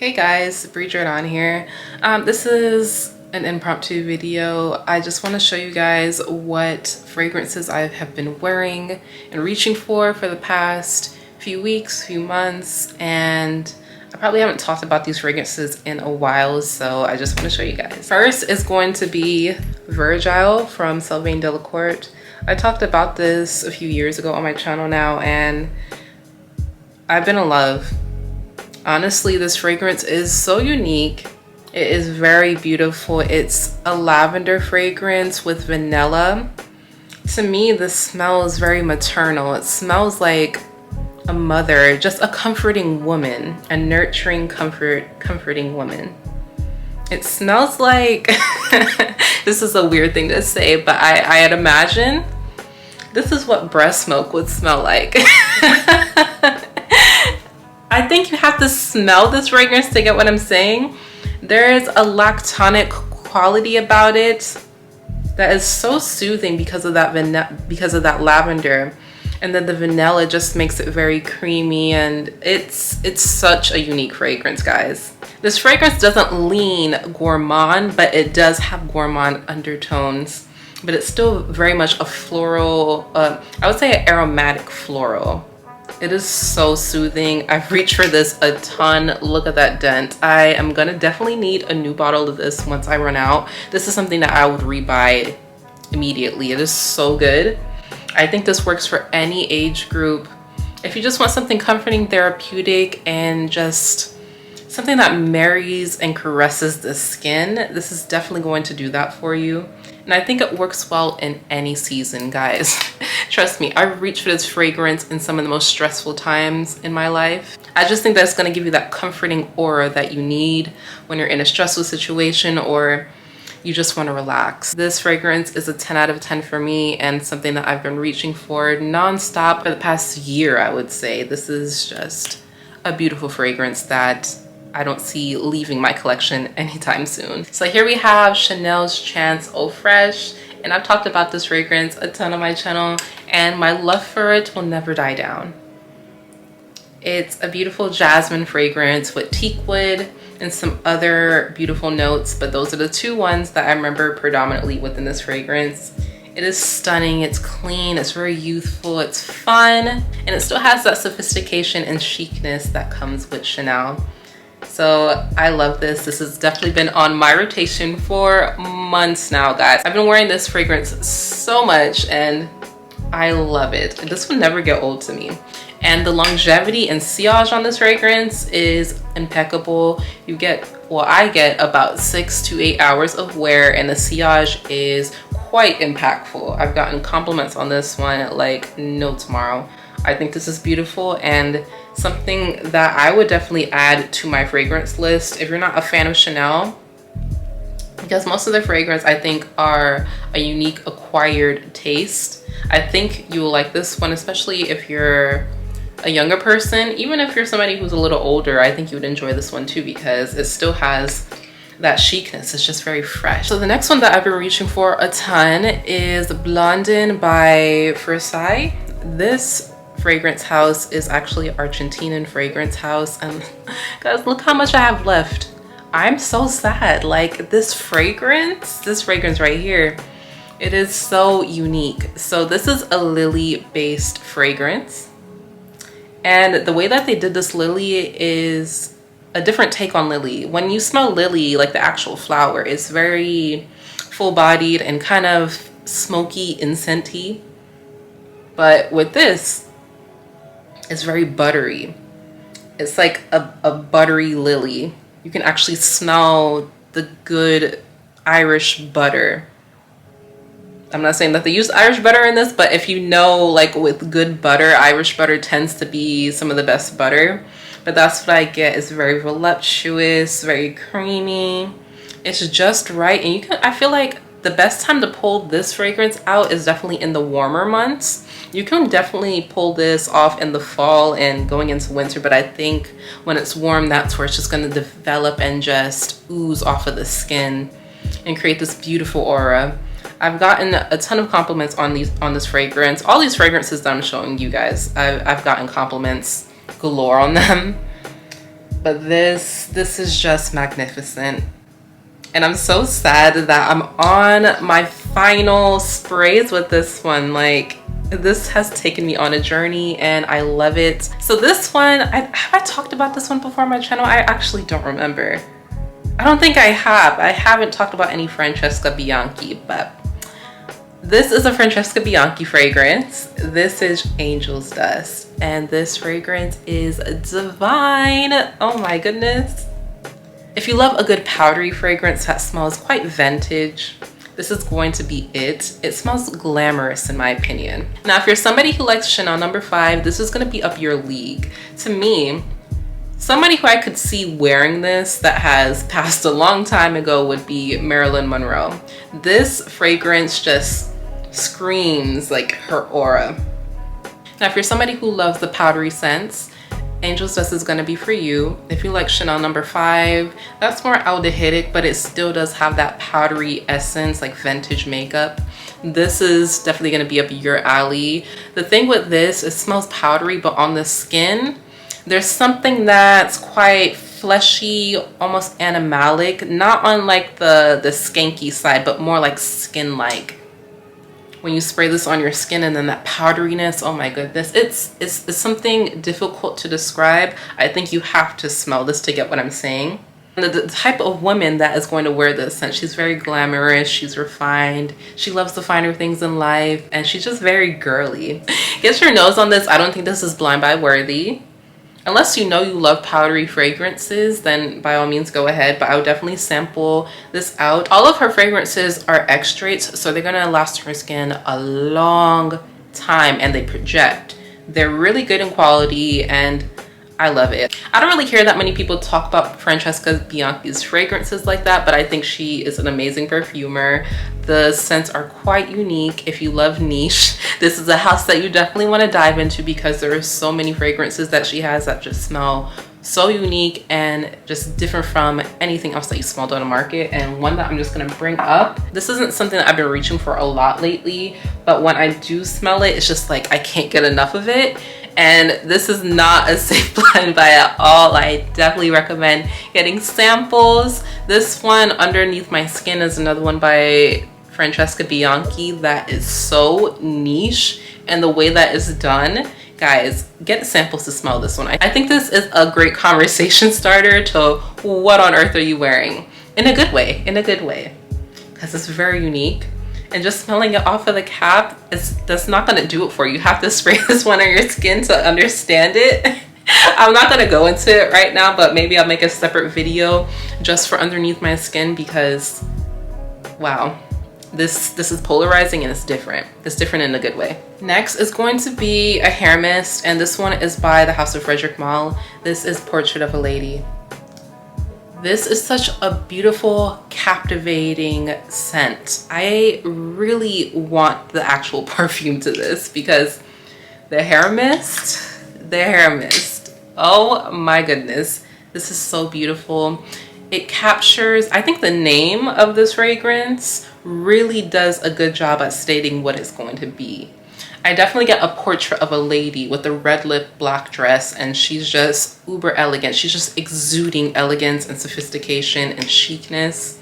Hey guys, Virgil on here. This is an impromptu video. I just want to show you guys what fragrances I have been wearing and reaching for the past few weeks, few months, and I probably haven't talked about these fragrances in a while, so I just want to show you guys. First is going to be Virgil from Sylvain Delacourt. I talked about this a few years ago on my channel now, and I've been in love. Honestly, this fragrance is so unique. It is very beautiful. It's a lavender fragrance with vanilla. To me, the smell is very maternal. It smells like a mother, just a comforting woman, a nurturing, comforting woman. It smells like, this is a weird thing to say, but I'd imagine this is what breast milk would smell like. I think you have to smell this fragrance to get what I'm saying. There's a lactonic quality about it that is so soothing because of that lavender, and then the vanilla just makes it very creamy, and it's such a unique fragrance, guys. This fragrance doesn't lean gourmand, but it does have gourmand undertones, but it's still very much a floral, I would say an aromatic floral. It is so soothing. I've reached for this a ton. Look at that dent. I am gonna definitely need a new bottle of this once I run out. This is something that I would rebuy immediately. It is so good. I think this works for any age group. If you just want something comforting, therapeutic, and just something that marries and caresses the skin, this is definitely going to do that for you. And I think it works well in any season, guys. Trust me, I've reached for this fragrance in some of the most stressful times in my life. I just think that's gonna give you that comforting aura that you need when you're in a stressful situation or you just wanna relax. This fragrance is a 10 out of 10 for me, and something that I've been reaching for nonstop for the past year, I would say. This is just a beautiful fragrance that I don't see leaving my collection anytime soon. So here we have Chanel's Chance Eau Fraiche, and I've talked about this fragrance a ton on my channel, and my love for it will never die down. It's a beautiful jasmine fragrance with teak wood and some other beautiful notes, but those are the two ones that I remember predominantly within this fragrance. It is stunning, it's clean, it's very youthful, it's fun, and it still has that sophistication and chicness that comes with Chanel. So I love this. This has definitely been on my rotation for months now, guys. I've been wearing this fragrance so much and I love it. This will never get old to me. And the longevity and sillage on this fragrance is impeccable. You get, well, I get about 6 to 8 hours of wear, and the sillage is quite impactful. I've gotten compliments on this one like no tomorrow. I think this is beautiful and something that I would definitely add to my fragrance list if you're not a fan of Chanel, because most of the fragrance I think are a unique acquired taste. I think you will like this one, especially if you're a younger person. Even if you're somebody who's a little older, I think you would enjoy this one too, because it still has that chicness. It's just very fresh. So the next one that I've been reaching for a ton is Blondin by Versailles. This fragrance house is actually an Argentinian fragrance house, and guys, look how much I have left. I'm so sad. Like this fragrance right here, it is so unique. So this is a lily based fragrance, and the way that they did this lily is a different take on lily. When you smell lily, like the actual flower, it's very full bodied and kind of smoky, incensey, but with this, it's very buttery. It's like a buttery lily. You can actually smell the good Irish butter. I'm not saying that they use Irish butter in this, but if you know, like with good butter, Irish butter tends to be some of the best butter. But that's what I get. It's very voluptuous, very creamy. It's just right. And you can, I feel like the best time to pull this fragrance out is definitely in the warmer months. You can definitely pull this off in the fall and going into winter, but I think when it's warm, that's where it's just going to develop and just ooze off of the skin and create this beautiful aura. I've gotten a ton of compliments on this fragrance. All these fragrances that I'm showing you guys, I've gotten compliments galore on them. But this is just magnificent. And I'm so sad that I'm on my final sprays with this one. Like, this has taken me on a journey and I love it. So this one, have I talked about this one before on my channel? I actually don't remember. I don't think I have. I haven't talked about any Francesca Bianchi, but this is a Francesca Bianchi fragrance. This is Angel's Dust, and this fragrance is divine. Oh my goodness. If you love a good powdery fragrance that smells quite vintage, this is going to be it. It smells glamorous in my opinion. Now, if you're somebody who likes Chanel No. 5, this is gonna be up your league. To me, somebody who I could see wearing this that has passed a long time ago would be Marilyn Monroe. This fragrance just screams like her aura. Now, if you're somebody who loves the powdery scents, Angel's Dust is gonna be for you. If you like Chanel No. 5, that's more aldehydic, but it still does have that powdery essence, like vintage makeup. This is definitely gonna be up your alley. The thing with this, it smells powdery, but on the skin, there's something that's quite fleshy, almost animalic, not on like the skanky side, but more like skin-like. When you spray this on your skin and then that powderiness, oh my goodness, it's something difficult to describe. I think you have to smell this to get what I'm saying. And the type of woman that is going to wear this scent, she's very glamorous, she's refined, she loves the finer things in life, and she's just very girly. Get your nose on this. I don't think this is blind buy worthy. Unless you know you love powdery fragrances, then by all means go ahead, but I would definitely sample this out. All of her fragrances are extracts, so they're gonna last her skin a long time and they project. They're really good in quality and I love it. I don't really hear that many people talk about Francesca Bianchi's fragrances like that, but I think she is an amazing perfumer. The scents are quite unique. If you love niche, this is a house that you definitely want to dive into because there are so many fragrances that she has that just smell so unique and just different from anything else that you smelled on the market. And one that I'm just going to bring up, this isn't something that I've been reaching for a lot lately, but when I do smell it, it's just like I can't get enough of it. And this is not a safe blind buy at all. I definitely recommend getting samples. This one, Underneath My Skin, is another one by Francesca Bianchi that is so niche, and the way that is done, guys, get samples to smell this one. I think this is a great conversation starter to what on earth are you wearing, in a good way, because it's very unique. And just smelling it off of the cap, that's not gonna do it for you. You have to spray this one on your skin to understand it. I'm not gonna go into it right now, but maybe I'll make a separate video just for Underneath My Skin because, wow, this is polarizing and it's different. It's different in a good way. Next is going to be a hair mist, and this one is by the house of Frederick Mall. This is Portrait of a Lady. This is such a beautiful, captivating scent. I really want the actual perfume to this because the hair mist, oh my goodness. This is so beautiful. It captures, I think the name of this fragrance really does a good job at stating what it's going to be. I definitely get a portrait of a lady with a red lip, black dress, and she's just uber elegant. She's just exuding elegance and sophistication and chicness.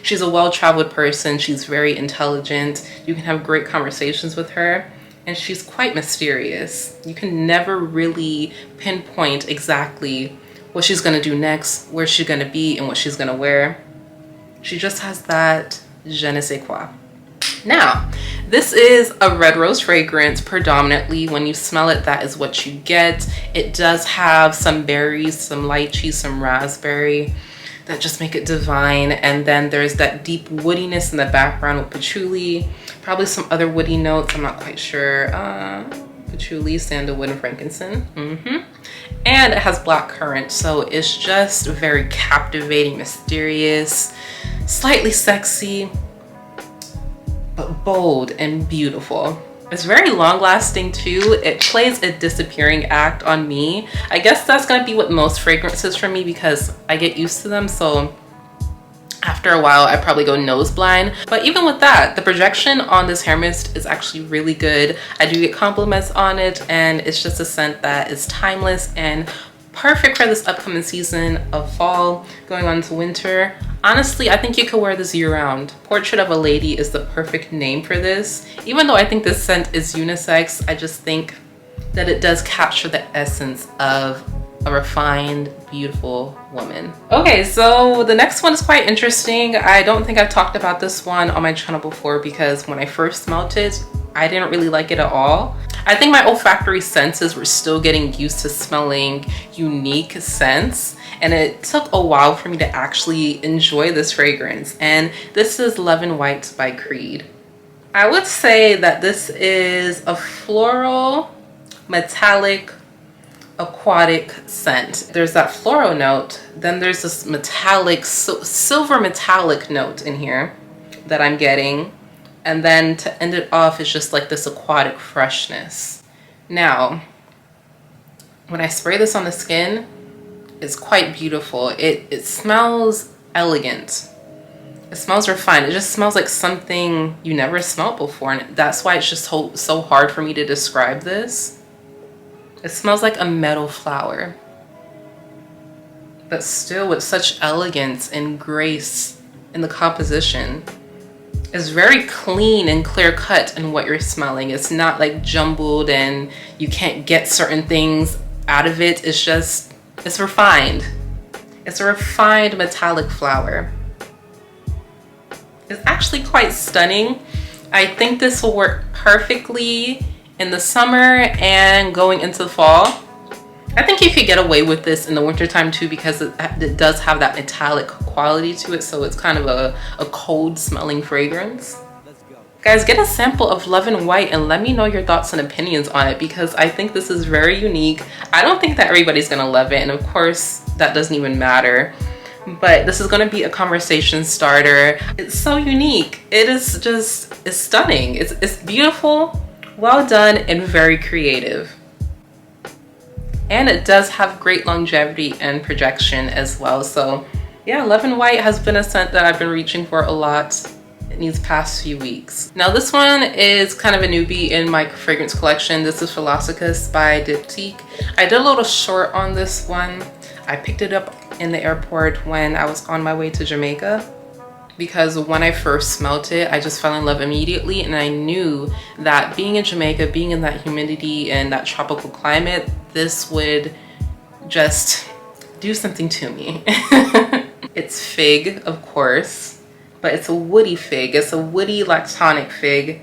She's a well-traveled person. She's very intelligent. You can have great conversations with her, and she's quite mysterious. You can never really pinpoint exactly what she's gonna do next, where she's gonna be, and what she's gonna wear. She just has that je ne sais quoi. Now, this is a red rose fragrance predominantly. When you smell it, that is what you get. It does have some berries, some lychee, some raspberry that just make it divine. And then there's that deep woodiness in the background with patchouli, probably some other woody notes, I'm not quite sure. Patchouli, sandalwood, and frankincense. And it has black currant, so it's just very captivating, mysterious, slightly sexy, but bold and beautiful. It's very long lasting too. It plays a disappearing act on me. I guess that's gonna be with most fragrances for me because I get used to them, so after a while I probably go nose blind. But even with that, the projection on this hair mist is actually really good. I do get compliments on it, and it's just a scent that is timeless and Perfect for this upcoming season of fall, going on to winter. Honestly, I think you could wear this year-round. Portrait of a Lady is the perfect name for this. Even though I think this scent is unisex, I just think that it does capture the essence of a refined, beautiful woman. Okay, so the next one is quite interesting. I don't think I've talked about this one on my channel before because when I first smelled it, I didn't really like it at all. I think my olfactory senses were still getting used to smelling unique scents, and it took a while for me to actually enjoy this fragrance. And this is Love and White by Creed. I would say that this is a floral, metallic, aquatic scent. There's that floral note, then there's this metallic, silver metallic note in here that I'm getting, and then to end it off is just like this aquatic freshness. Now, when I spray this on the skin, it's quite beautiful. It smells elegant. It smells refined. It just smells like something you never smelled before, and that's why it's just so hard for me to describe this. It smells like a meadow flower, but still with such elegance and grace in the composition. It's very clean and clear cut in what you're smelling. It's not like jumbled and you can't get certain things out of it. It's refined. It's a refined metallic flower. It's actually quite stunning. I think this will work perfectly in the summer and going into the fall. I think you could get away with this in the wintertime too because it does have that metallic quality to it, so it's kind of a cold smelling fragrance. Guys, get a sample of Love and White and let me know your thoughts and opinions on it because I think this is very unique. I don't think that everybody's gonna love it, and of course that doesn't even matter. But this is going to be a conversation starter. It's so unique. It's stunning. It's beautiful, well done, and very creative. And it does have great longevity and projection as well. So yeah, Love and White has been a scent that I've been reaching for a lot in these past few weeks. Now this one is kind of a newbie in my fragrance collection. This is Philosopher by Diptyque. I did a little short on this one. I picked it up in the airport when I was on my way to Jamaica because when I first smelt it, I just fell in love immediately, and I knew that being in Jamaica, being in that humidity and that tropical climate, this would just do something to me. It's fig, of course, but it's a woody fig. It's a woody lactonic fig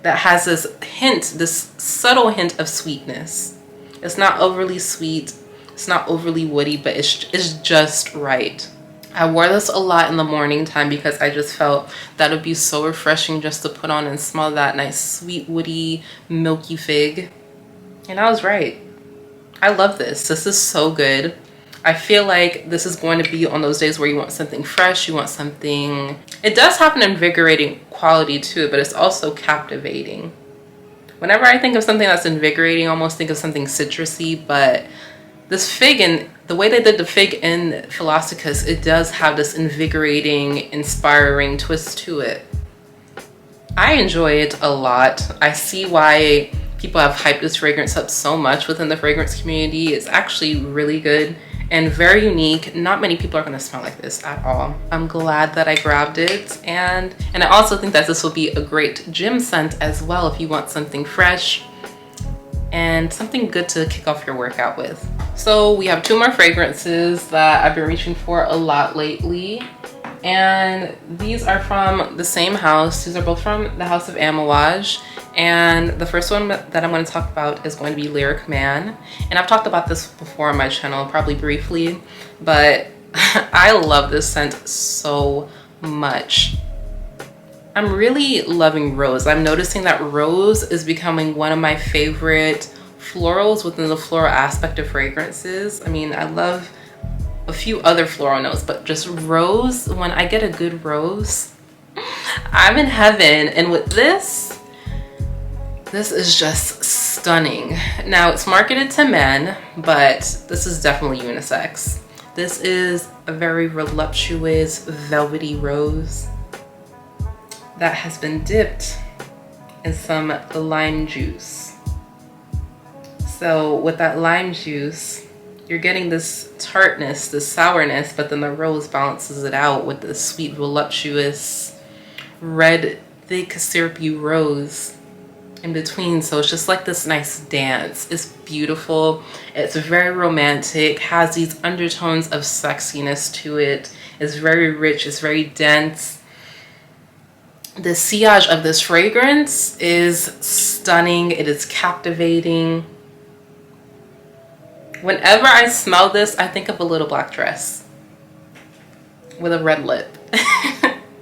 that has this hint, this subtle hint of sweetness. It's not overly sweet. It's not overly woody, but it's just right. I wore this a lot in the morning time because I just felt that would be so refreshing just to put on and smell that nice sweet woody milky fig. And I was right. I love this. This is so good. I feel like this is going to be on those days where you want something fresh, you want something... It does have an invigorating quality to it, but it's also captivating. Whenever I think of something that's invigorating, I almost think of something citrusy, but this fig, and the way they did the fig in Philosopher, it does have this invigorating, inspiring twist to it. I enjoy it a lot. I see why people have hyped this fragrance up so much within the fragrance community. It's actually really good and very unique. Not many people are going to smell like this at all. I'm glad that I grabbed it, and I also think that this will be a great gym scent as well if you want something fresh and something good to kick off your workout with. So we have two more fragrances that I've been reaching for a lot lately, and these are from the same house. These are both from the House of Amouage, and the first one that I'm going to talk about is going to be Lyric Man. And I've talked about this before on my channel, probably briefly, but I love this scent so much. I'm really loving rose. I'm noticing that rose is becoming one of my favorite florals within the floral aspect of fragrances. I mean, I love a few other floral notes, but just rose, when I get a good rose, I'm in heaven. And with this is just stunning. Now it's marketed to men, but this is definitely unisex. This is a very voluptuous, velvety rose that has been dipped in some lime juice. So with that lime juice, you're getting this tartness, this sourness, but then the rose balances it out with this sweet, voluptuous, red, thick, syrupy rose in between. So it's just like this nice dance. It's beautiful. It's very romantic, has these undertones of sexiness to it. It's very rich, it's very dense. The sillage of this fragrance is stunning. It is captivating. Whenever I smell this, I think of a little black dress with a red lip.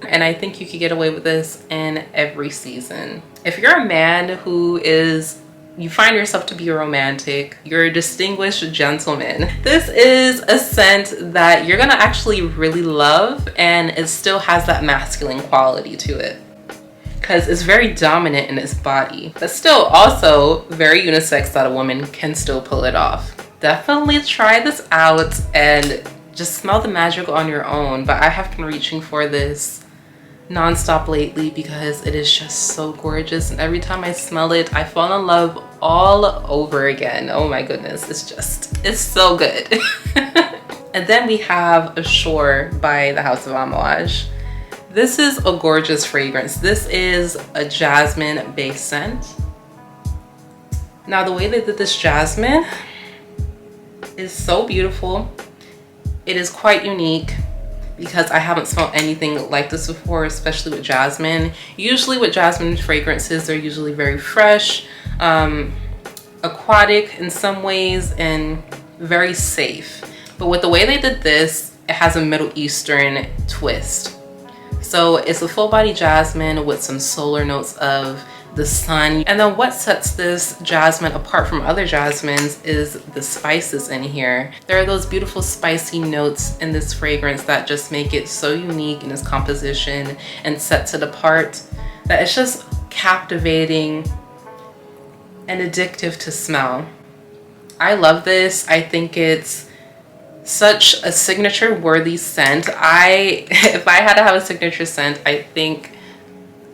And I think you could get away with this in every season. If you're a man who you find yourself to be a romantic, you're a distinguished gentleman, this is a scent that you're gonna actually really love, and it still has that masculine quality to it. Because it's very dominant in its body, but still also very unisex that a woman can still pull it off. Definitely try this out and just smell the magic on your own. But I have been reaching for this nonstop lately because it is just so gorgeous, and every time I smell it I fall in love all over again. Oh my goodness, it's so good. And then we have Ashore by the House of Amouage. This is a gorgeous fragrance. This is a jasmine based scent. Now the way they did this jasmine is so beautiful. It is quite unique because I haven't smelled anything like this before, especially with jasmine. Usually with jasmine fragrances, they're usually very fresh, aquatic in some ways, and very safe. But with the way they did this, it has a Middle Eastern twist. So it's a full body jasmine with some solar notes of the sun. And then what sets this jasmine apart from other jasmines is the spices in here. There are those beautiful spicy notes in this fragrance that just make it so unique in its composition and sets it apart, that it's just captivating and addictive to smell. I love this. I think it's such a signature worthy scent. If I had to have a signature scent, I think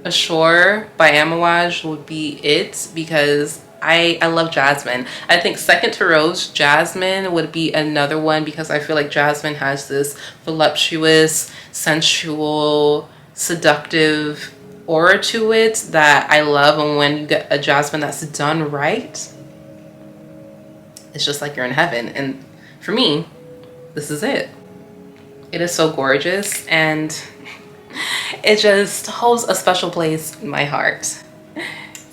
Ashore by Amouage would be it, because I love jasmine. I think second to rose, jasmine would be another one, because I feel like jasmine has this voluptuous, sensual, seductive aura to it that I love. And when you get a jasmine that's done right, it's just like you're in heaven. And for me, this is it. It is so gorgeous, and it just holds a special place in my heart.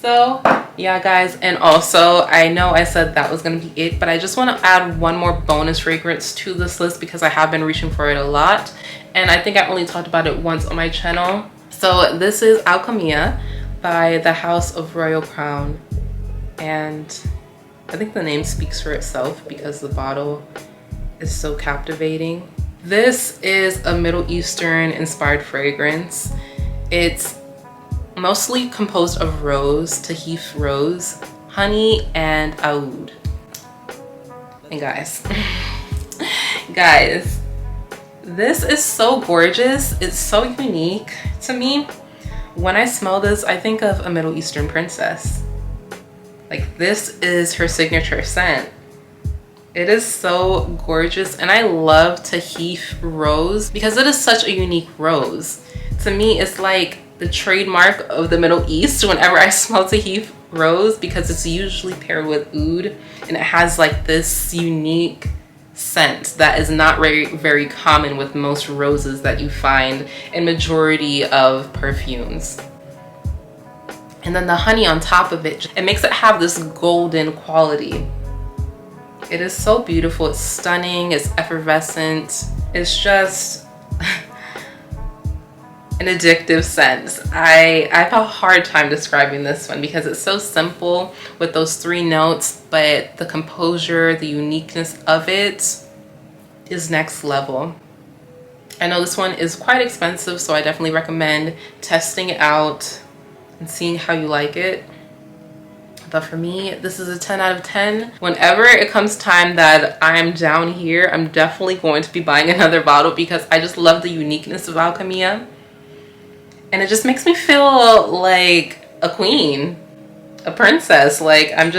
So yeah guys, and also I know I said that was gonna be it, but I just want to add one more bonus fragrance to this list because I have been reaching for it a lot, and I think I only talked about it once on my channel. So this is Alchemia by the House of Royal Crown, and I think the name speaks for itself because the bottle is so captivating. This is a Middle Eastern inspired fragrance. It's mostly composed of rose, tahif rose, honey, and oud. And guys, guys, this is so gorgeous. It's so unique to me. When I smell this, I think of a Middle Eastern princess. Like, this is her signature scent. It is so gorgeous, and I love tahif rose because it is such a unique rose. To me, it's like the trademark of the Middle East whenever I smell tahif rose, because it's usually paired with oud, and it has like this unique scent that is not very common with most roses that you find in majority of perfumes. And then the honey on top of it, it makes it have this golden quality. It is so beautiful. It's stunning. It's effervescent. It's just an addictive scent. I have a hard time describing this one because it's so simple with those three notes, but the composure, the uniqueness of it is next level. I know this one is quite expensive, so I definitely recommend testing it out and seeing how you like it. But for me, this is a 10 out of 10. Whenever it comes time that I'm down here, I'm definitely going to be buying another bottle because I just love the uniqueness of Alchemia. And it just makes me feel like a queen, a princess. Like, I'm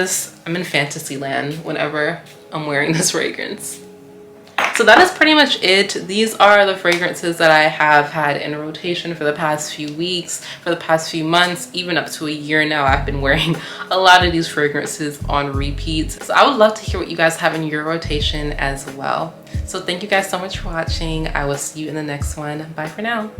in fantasy land whenever I'm wearing this fragrance. So that is pretty much it. These are the fragrances that I have had in rotation for the past few weeks, for the past few months, even up to a year now. I've been wearing a lot of these fragrances on repeats. So I would love to hear what you guys have in your rotation as well. So thank you guys so much for watching. I will see you in the next one. Bye for now.